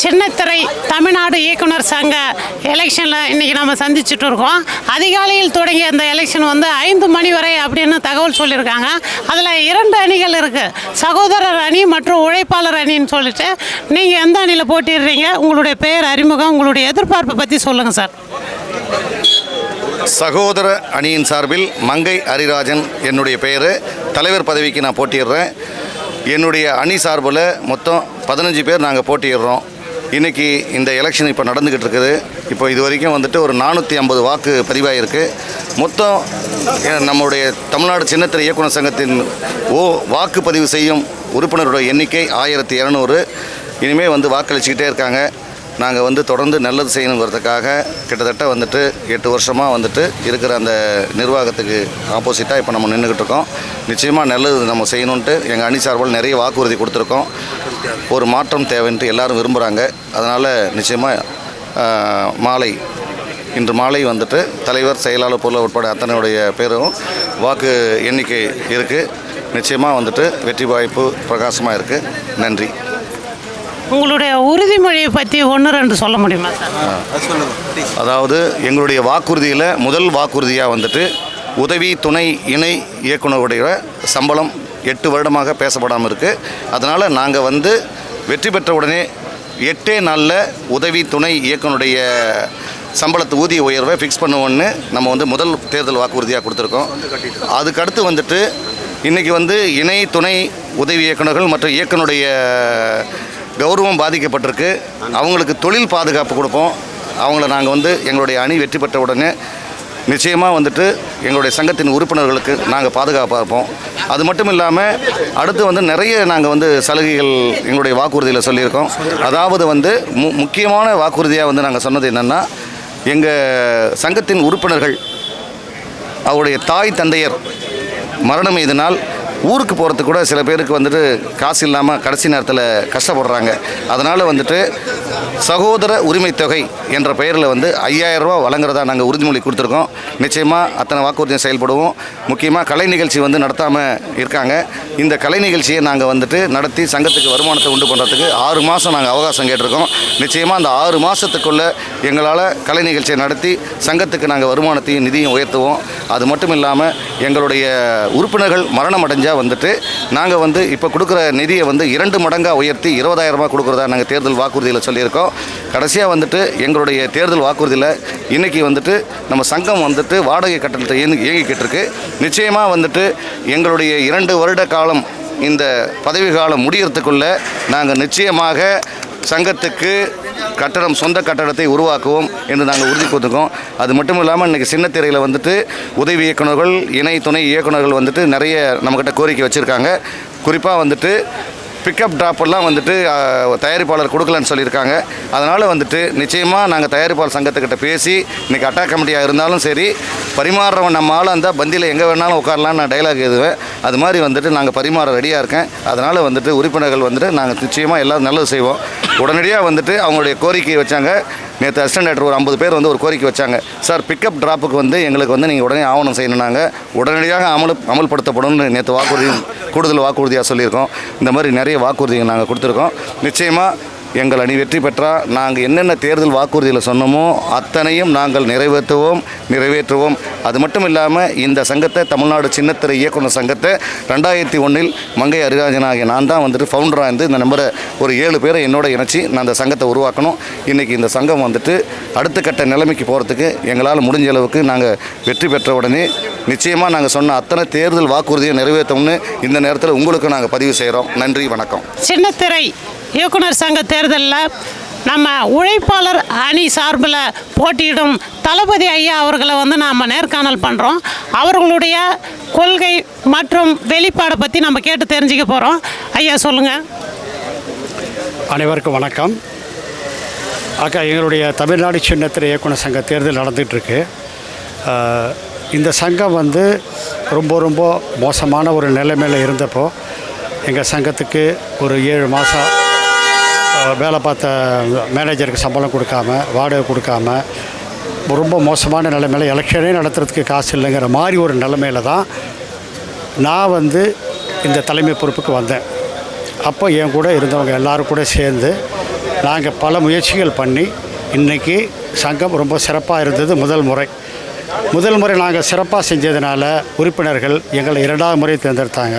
சின்னத்திரை தமிழ்நாடு இயக்குனர் சங்க எலெக்ஷனில் இன்றைக்கி நம்ம சந்திச்சுட்டு இருக்கோம். அதிகாலையில் தொடங்கிய அந்த எலெக்ஷன் 5 மணி வரை அப்படின்னு தகவல் சொல்லியிருக்காங்க. அதில் 2 அணிகள் இருக்குது, சகோதரர் அணி மற்றும் உழைப்பாளர் அணின்னு சொல்லிட்டு. நீங்கள் எந்த அணியில் போட்டிடுறீங்க? உங்களுடைய பெயர், அறிமுகம், உங்களுடைய எதிர்பார்ப்பை பற்றி சொல்லுங்கள் சார். சகோதர அணியின் சார்பில் மங்கை அரிராஜன் என்னுடைய பெயர். தலைவர் பதவிக்கு நான் போட்டிடுறேன். என்னுடைய அணி சார்பில் மொத்தம் 15 பேர் நாங்கள் போட்டிடுறோம். இன்றைக்கி இந்த எலெக்ஷன் இப்போ நடந்துக்கிட்டு இருக்குது. இப்போ இது வரைக்கும் ஒரு 450 வாக்கு பதிவாகிருக்கு. மொத்தம் நம்முடைய தமிழ்நாடு சின்னத்திரை இயக்குனர் சங்கத்தின் வாக்குப்பதிவு செய்யும் உறுப்பினருடைய எண்ணிக்கை 1200. இனிமேல் வாக்களிச்சுக்கிட்டே இருக்காங்க. நாங்கள் தொடர்ந்து நல்லது செய்யணுங்கிறதுக்காக கிட்டத்தட்ட 8 வருஷமாக இருக்கிற அந்த நிர்வாகத்துக்கு ஆப்போசிட்டாக இப்போ நம்ம நின்றுக்கிட்டு இருக்கோம். நிச்சயமாக நல்லது நம்ம செய்யணுன்ட்டு எங்கள் அணி சார்பில் நிறைய வாக்குறுதி கொடுத்துருக்கோம். ஒரு மாற்றம் தேவைன்ட்டு எல்லோரும் விரும்புகிறாங்க. அதனால் நிச்சயமாக இன்று மாலை தலைவர், செயலாளர், பொருள் உட்பட அத்தனையுடைய பேரும் வாக்கு எண்ணிக்கை இருக்குது. நிச்சயமாக வெற்றி வாய்ப்பு பிரகாசமாக இருக்குது. நன்றி. உங்களுடைய உறுதிமொழியை பற்றி 1-2 சொல்ல முடியுமா சார்? அதாவது எங்களுடைய வாக்குறுதியில் முதல் வாக்குறுதியாக உதவி துணை இணை இயக்குனருடைய சம்பளம் 8 வருடமாக பேசப்படாமல் இருக்குது. அதனால் நாங்கள் வெற்றி பெற்ற உடனே 8 நாளில் உதவி துணை இயக்குனருடைய சம்பளத்து ஊதிய உயர்வை ஃபிக்ஸ் பண்ணுவோன்னு நம்ம முதல் தேர்தல் வாக்குறுதியாக கொடுத்துருக்கோம். அதுக்கடுத்து இன்றைக்கி இணை துணை உதவி இயக்குனர்கள் மற்றும் இயக்குனருடைய கௌரவம் பாதிக்கப்பட்டிருக்கு. அவங்களுக்கு தொழில் பாதுகாப்பு கொடுப்போம். அவங்கள நாங்கள் எங்களுடைய அணி வெற்றி பெற்ற உடனே நிச்சயமாக எங்களுடைய சங்கத்தின் உறுப்பினர்களுக்கு நாங்கள் பாதுகாப்பாக இருப்போம். அது மட்டும் இல்லாமல் அடுத்து நிறைய நாங்கள் சலுகைகள் எங்களுடைய வாக்குறுதியில் சொல்லியிருக்கோம். அதாவது முக்கியமான வாக்குறுதியாக நாங்கள் சொன்னது என்னென்னா, எங்கள் சங்கத்தின் உறுப்பினர்கள் அவருடைய தாய் தந்தையர் மரணம் எய்தினால் ஊருக்கு போகிறதுக்கு கூட சில பேருக்கு காசு இல்லாமல் கடைசி நேரத்தில் கஷ்டப்படுறாங்க. அதனால் சகோதர உரிமை தொகை என்ற பெயரில் 5000 ரூபா வழங்குறதா நாங்கள் உறுதிமொழி கொடுத்துருக்கோம். நிச்சயமாக அத்தனை வாக்குறுதியும் செயல்படுவோம். முக்கியமாக கலை நிகழ்ச்சி நடத்தாமல் இருக்காங்க. இந்த கலை நிகழ்ச்சியை நாங்கள் நடத்தி சங்கத்துக்கு வருமானத்தை உண்டு பண்ணுறதுக்கு 6 மாதம் நாங்கள் அவகாசம் கேட்டிருக்கோம். நிச்சயமாக அந்த 6 மாதத்துக்குள்ளே எங்களால் கலை நிகழ்ச்சியை நடத்தி சங்கத்துக்கு நாங்கள் வருமானத்தையும் நிதியும் உயர்த்துவோம். அது மட்டும் இல்லாமல் எங்களுடைய உறுப்பினர்கள் மரணம் அடைஞ்சால் நாங்கள் இப்போ கொடுக்குற நிதியை 2 மடங்காக உயர்த்தி 20000 ரூபாய் கொடுக்குறதா நாங்கள் தேர்தல் வாக்குறுதியில் சொல்லியிருக்கோம். கடைசியாக எங்களுடைய தேர்தல் வாக்குறுதியில் இன்றைக்கி நம்ம சங்கம் வாடகை கட்டணத்தை இயங்கிக்கிட்டு இருக்கு. நிச்சயமாக எங்களுடைய 2 வருட காலம் இந்த பதவி காலம் முடியறதுக்குள்ளே நாங்கள் நிச்சயமாக சங்கத்துக்கு சொந்த கட்டடத்தை உருவாக்குவோம் என்று நாங்கள் உறுதி கொடுத்துருக்கோம். அது மட்டும் இல்லாமல் இன்றைக்கி சின்னத்திரையில் உதவி இயக்குநர்கள், இணை துணை இயக்குநர்கள் நிறைய நம்மக்கிட்ட கோரிக்கை வச்சுருக்காங்க. குறிப்பாக பிக்கப் ட்ராப்பெல்லாம் தயாரிப்பாளர் கொடுக்கலன்னு சொல்லியிருக்காங்க. அதனால் நிச்சயமாக நாங்கள் தயாரிப்பாளர் சங்கத்துக்கிட்ட பேசி இன்றைக்கி அட்டா கமிட்டியாக இருந்தாலும் சரி, பரிமாறுறவன் நம்ம ஆள் அந்த பந்தியில் எங்கே வேணாலும் உட்காரலான்னு நான் டைலாக் எழுதுவேன். அது மாதிரி நாங்கள் பரிமாற ரெடியாக இருக்கேன். அதனால் உறுப்பினர்கள் நாங்கள் நிச்சயமாக எல்லோரும் நல்லது செய்வோம். உடனடியாக அவங்களுடைய கோரிக்கையை வச்சாங்க. நேற்று அசிஸ்டன்ட் டைரக்டர் ஒரு 50 பேர் ஒரு கோரிக்கை வச்சாங்க. சார், பிக்கப் ட்ராப்புக்கு எங்களுக்கு நீங்கள் உடனே ஆவணம் செய்யணுன்னாங்க. உடனடியாக அமல்படுத்தப்படும்னு நேற்று கூடுதல் வாக்குறுதியாக சொல்லியிருக்கோம். இந்த மாதிரி நிறைய வாக்குறுதிகள் நாங்கள் கொடுத்துருக்கோம். நிச்சயமாக எங்கள் அணி வெற்றி பெற்றால் நாங்கள் என்னென்ன தேர்தல் வாக்குறுதியில் சொன்னோமோ அத்தனையும் நாங்கள் நிறைவேற்றுவோம். அது மட்டும் இல்லாமல் இந்த சங்கத்தை, தமிழ்நாடு சின்னத்திரை இயக்குனர் சங்கத்தை 2001 மங்கை அரிராஜனாகிய நான் தான் ஃபவுண்டராக இருந்து இந்த நம்பரை ஒரு 7 பேரை என்னோட இணைச்சி நான் அந்த சங்கத்தை உருவாக்கணும். இன்றைக்கி இந்த சங்கம் அடுத்த கட்ட நிலைமைக்கு போகிறதுக்கு எங்களால் முடிஞ்ச அளவுக்கு நாங்கள் வெற்றி பெற்ற உடனே நிச்சயமாக நாங்கள் சொன்ன அத்தனை தேர்தல் வாக்குறுதியை நிறைவேற்றோம்னு இந்த நேரத்தில் உங்களுக்கு நாங்கள் பதிவு செய்கிறோம். நன்றி, வணக்கம். சின்னத்திரை இயக்குனர் சங்க தேர்தலில் நம்ம உழைப்பாளர் அணி சார்பில் போட்டியிடும் தளபதி ஐயா அவர்களை நாம் நேர்காணல் பண்ணுறோம். அவர்களுடைய கொள்கை மற்றும் வெளிப்பாடை பற்றி நம்ம கேட்டு தெரிஞ்சுக்க போகிறோம். ஐயா, சொல்லுங்கள். அனைவருக்கும் வணக்கம். எங்களுடைய தமிழ்நாடு சின்னத்திரை இயக்குனர் சங்க தேர்தல் நடந்துகிட்ருக்கு. இந்த சங்கம் ரொம்ப மோசமான ஒரு நிலைமையில் இருந்தப்போ எங்கள் சங்கத்துக்கு ஒரு 7 மாதம் வேலை பார்த்த மேனேஜருக்கு சம்பளம் கொடுக்காம, வாடகை கொடுக்காம, ரொம்ப மோசமான நிலைமையில் எலெக்ஷனே நடத்துறதுக்கு காசு இல்லைங்கிற மாதிரி ஒரு நிலைமையில் தான் நான் இந்த தலைமை பொறுப்புக்கு வந்தேன். அப்போ என் கூட இருந்தவங்க எல்லோரும் கூட சேர்ந்து நாங்கள் பல முயற்சிகள் பண்ணி இன்றைக்கி சங்கம் ரொம்ப சிறப்பாக இருந்தது. முதல் முறை நாங்கள் சிறப்பாக செஞ்சதுனால உறுப்பினர்கள் எங்களை 2வது முறை தேர்ந்தெடுத்தாங்க.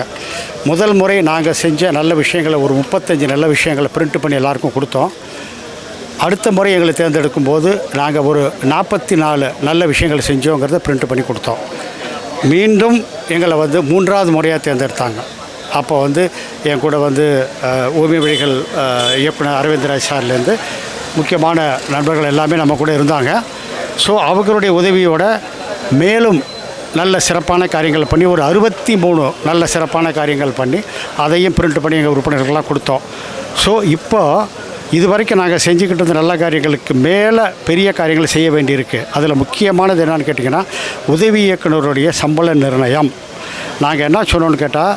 முதல் முறை நாங்கள் செஞ்ச நல்ல விஷயங்களை ஒரு 35 நல்ல விஷயங்களை பிரிண்ட் பண்ணி எல்லாருக்கும் கொடுத்தோம். அடுத்த முறை எங்களை தேர்ந்தெடுக்கும் போது நாங்கள் ஒரு 44 நல்ல விஷயங்கள் செஞ்சோங்கிறத பிரிண்ட் பண்ணி கொடுத்தோம். மீண்டும் எங்களை 3வது முறையாக தேர்ந்தெடுத்தாங்க. அப்போ என் கூட ஓவிய வழிகள் இயக்குனர் அரவிந்தராஜ் சார்லேருந்து முக்கியமான நண்பர்கள் எல்லாமே நம்ம கூட இருந்தாங்க. ஸோ அவங்களுடைய உதவியோட மேலும் நல்ல சிறப்பான காரியங்கள் பண்ணி ஒரு 63 நல்ல சிறப்பான காரியங்கள் பண்ணி அதையும் பிரிண்ட் பண்ணி எங்கள் உறுப்பினர்கள்லாம் கொடுத்தோம். ஸோ இப்போ இது வரைக்கும் நாங்கள் செஞ்சுக்கிட்டு இருந்த நல்ல காரியங்களுக்கு மேலே பெரிய காரியங்கள் செய்ய வேண்டியிருக்கு. அதில் முக்கியமானது என்னென்னு கேட்டிங்கன்னா உதவி இயக்குனருடைய சம்பள நிர்ணயம். நாங்கள் என்ன சொன்னோன்னு கேட்டால்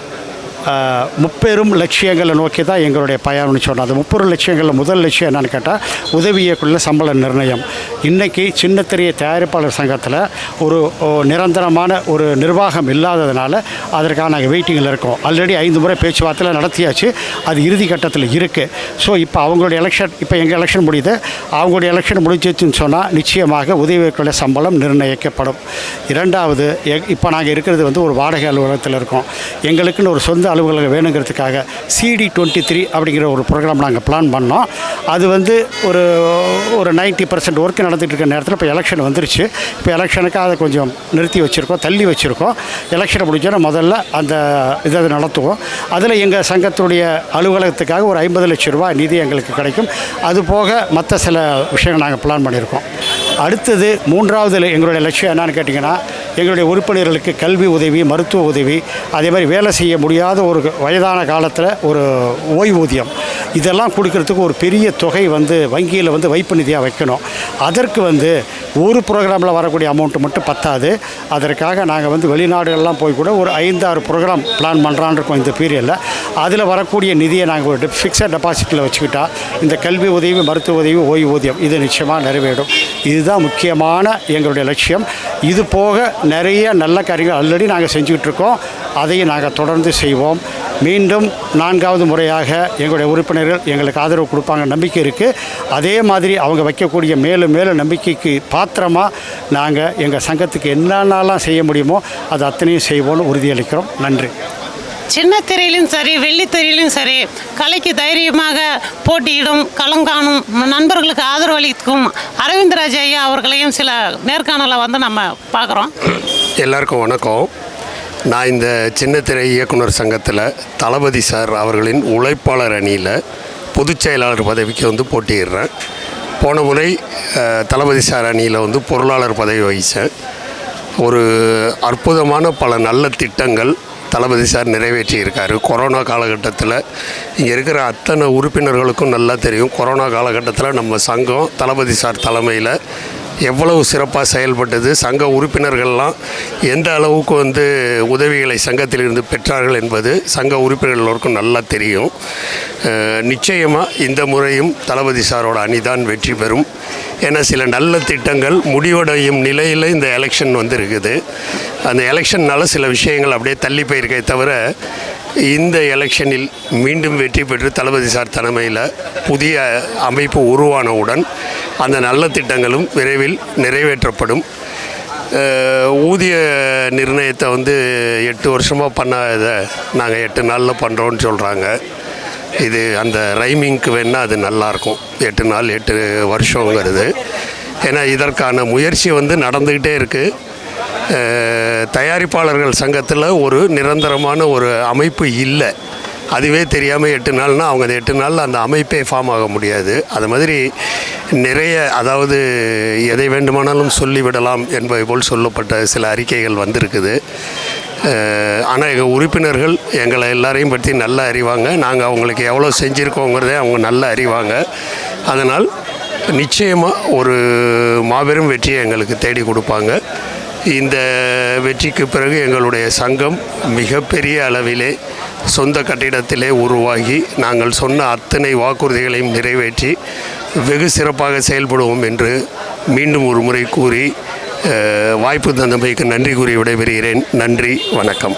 முப்பெரும் லட்சியங்களை நோக்கி தான் எங்களுடைய பயணம்னு சொன்னோம். அது 30 லட்சியங்களில் முதல் லட்சியம் என்னென்னு கேட்டால் உதவி இயக்குனர் சம்பள நிர்ணயம். இன்றைக்கி சின்னத்திரைய தயாரிப்பாளர் சங்கத்தில் ஒரு நிரந்தரமான ஒரு நிர்வாகம் இல்லாததுனால அதற்காக நாங்கள் வெயிட்டிங்கில் இருக்கோம். ஆல்ரெடி 5 முறை பேச்சுவார்த்தையில் நடத்தியாச்சு. அது இறுதி கட்டத்தில் இருக்குது. ஸோ இப்போ அவங்களுடைய எலெக்ஷன், இப்போ எங்கள் எலெக்ஷன் முடியுது, அவங்களுடைய எலெக்ஷன் முடிஞ்சிச்சுன்னு சொன்னால் நிச்சயமாக உதவி இயக்குனர் சம்பளம் நிர்ணயிக்கப்படும். 2வது, இப்போ நாங்கள் இருக்கிறது ஒரு வாடகை அலுவலகத்தில் இருக்கோம். எங்களுக்குன்னு ஒரு சொந்த அலுவலகம் வேணுங்கிறதுக்காக CD23 அப்படிங்கிற ஒரு ப்ரோக்ராம் நாங்கள் பிளான் பண்ணோம். அது ஒரு 90% ஒர்க் நடந்துகிட்டு இருக்க நேரத்தில் இப்போ எலெக்ஷன் வந்துருச்சு. இப்போ எலெக்ஷனுக்கு அதை கொஞ்சம் நிறுத்தி வச்சுருக்கோம், தள்ளி வச்சுருக்கோம். எலெக்ஷனை முடிஞ்சோன்னா முதல்ல அந்த இதை நடத்துவோம். அதில் எங்கள் சங்கத்துடைய அலுவலகத்துக்காக ஒரு 50 லட்சம் ரூபாய் நிதி எங்களுக்கு கிடைக்கும். அது போக மற்ற சில விஷயங்கள் நாங்கள் பிளான் பண்ணியிருக்கோம். அடுத்தது 3வது எங்களுடைய லட்சியம் என்னன்னு கேட்டிங்கன்னா எங்களுடைய உறுப்பினர்களுக்கு கல்வி உதவி, மருத்துவ உதவி, அதே மாதிரி வேலை செய்ய முடியாத ஒரு வயதான காலத்தில் ஒரு ஓய்வூதியம், இதெல்லாம் கொடுக்கறதுக்கு ஒரு பெரிய தொகை வங்கியில் வைப்பு நிதியாக வைக்கணும். அதற்கு ஒரு ப்ரோக்ராமில் வரக்கூடிய அமௌண்ட்டு மட்டும் பத்தாது. அதற்காக நாங்கள் வெளிநாடுகள்லாம் போய் கூட ஒரு 5-6 ப்ரோக்ராம் பிளான் பண்ணுறான்னு இருக்கோம் இந்த பீரியடில். அதில் வரக்கூடிய நிதியை நாங்கள் ஒரு ஃபிக்ஸட் டெபாசிட்டில் வச்சுக்கிட்டா இந்த கல்வி உதவி, மருத்துவ உதவி, ஓய்வூதியம் இது நிச்சயமாக நிறைவேறும். இதுதான் முக்கியமான எங்களுடைய லட்சியம். இது போக நிறைய நல்ல காரியங்கள் ஆல்ரெடி நாங்கள் செஞ்சுக்கிட்டு இருக்கோம். அதையும் நாங்கள் தொடர்ந்து செய்வோம். மீண்டும் 4வது முறையாக எங்களுடைய உறுப்பினர்கள் எங்களுக்கு ஆதரவு கொடுப்பாங்க நம்பிக்கை இருக்குது. அதே மாதிரி அவங்க வைக்கக்கூடிய மேலும் மேலும் நம்பிக்கைக்கு பாத்திரமாக நாங்கள் எங்கள் சங்கத்துக்கு என்னென்னலாம் செய்ய முடியுமோ அது அத்தனையும் செய்வோம்னு உறுதியளிக்கிறோம். நன்றி. சின்ன திரையிலும் சரி, வெள்ளித்திரையிலும் சரி, கலைக்கு தைரியமாக போட்டியிடும், களம் காணும் நண்பர்களுக்கு ஆதரவு அளிக்கும் அரவிந்தராஜ் ஐயா அவர்களையும் சில நேர்காணலை நம்ம பார்க்குறோம். எல்லாருக்கும் வணக்கம். நான் இந்த சின்னத்திரை இயக்குனர் சங்கத்தில் தளபதி சார் அவர்களின் உழைப்பாளர் அணியில் பொதுச் செயலாளர் பதவிக்கு போட்டியிடுறேன். போன முறை தளபதி சார் அணியில் பொருளாளர் பதவி வகித்தேன். ஒரு அற்புதமான பல நல்ல திட்டங்கள் தளபதி சார் நிறைவேற்றியிருக்கார். கொரோனா காலகட்டத்தில் இங்கே இருக்கிற அத்தனை உறுப்பினர்களுக்கும் நல்லா தெரியும். கொரோனா காலகட்டத்தில் நம்ம சங்கம் தளபதி சார் தலைமையில் எவ்வளவு சிறப்பாக செயல்பட்டது, சங்க உறுப்பினர்கள்லாம் எந்த அளவுக்கு உதவிகளை சங்கத்திலிருந்து பெற்றார்கள் என்பது சங்க உறுப்பினர்களுக்கும் நல்லா தெரியும். நிச்சயமாக இந்த முறையும் தளபதி சாரோட அணிதான் வெற்றி பெறும். ஏன்னா சில நல்ல திட்டங்கள் முடிவடையும் நிலையில் இந்த எலெக்ஷன் இருக்குது. அந்த எலெக்ஷன்னால் சில விஷயங்கள் அப்படியே தள்ளி போயிருக்கே தவிர இந்த எலெக்ஷனில் மீண்டும் வெற்றி பெற்று தளபதி சார் தலைமையில் புதிய அமைப்பு உருவானவுடன் அந்த நல்ல திட்டங்களும் விரைவில் நிறைவேற்றப்படும். ஊதிய நிர்ணயத்தை 8 வருஷமாக பண்ணாத நாங்கள் 8 நாளில் பண்ணுறோன்னு சொல்கிறாங்க. இது அந்த ரைமிங்க்கு வேணால் அது நல்லாயிருக்கும். 8 நாள் 8 வருஷங்கிறது. ஏன்னா இதற்கான முயற்சி நடந்துக்கிட்டே இருக்குது. தயாரிப்பாளர்கள் சங்கத்தில் ஒரு நிரந்தரமான ஒரு அமைப்பு இல்லை. அதுவே தெரியாமல் 8 நாள்னால் அவங்க அந்த 8 நாளில் அந்த அமைப்பே ஃபார்ம் ஆக முடியாது. அது மாதிரி நிறைய, அதாவது எதை வேண்டுமானாலும் சொல்லிவிடலாம் என்பதை போல் சொல்லப்பட்ட சில அறிக்கைகள் வந்திருக்குது. ஆனால் எங்கள் உறுப்பினர்கள் எங்களை எல்லாரையும் பற்றி நல்லா அறிவாங்க. நாங்கள் அவங்களுக்கு எவ்வளோ செஞ்சுருக்கோங்கிறதே அவங்க நல்லா அறிவாங்க. அதனால் நிச்சயமாக ஒரு மாபெரும் வெற்றியை எங்களுக்கு தேடி கொடுப்பாங்க. இந்த வெற்றிக்கு பிறகு எங்களுடைய சங்கம் மிகப்பெரிய அளவிலே சொந்த கட்டிடத்திலே உருவாகி நாங்கள் சொன்ன அத்தனை வாக்குறுதிகளையும் நிறைவேற்றி வெகு சிறப்பாக செயல்படுவோம் என்று மீண்டும் ஒரு முறை கூறி வாய்ப்பு தந்தமைக்கு நன்றி கூறி விடைபெறுகிறேன். நன்றி, வணக்கம்.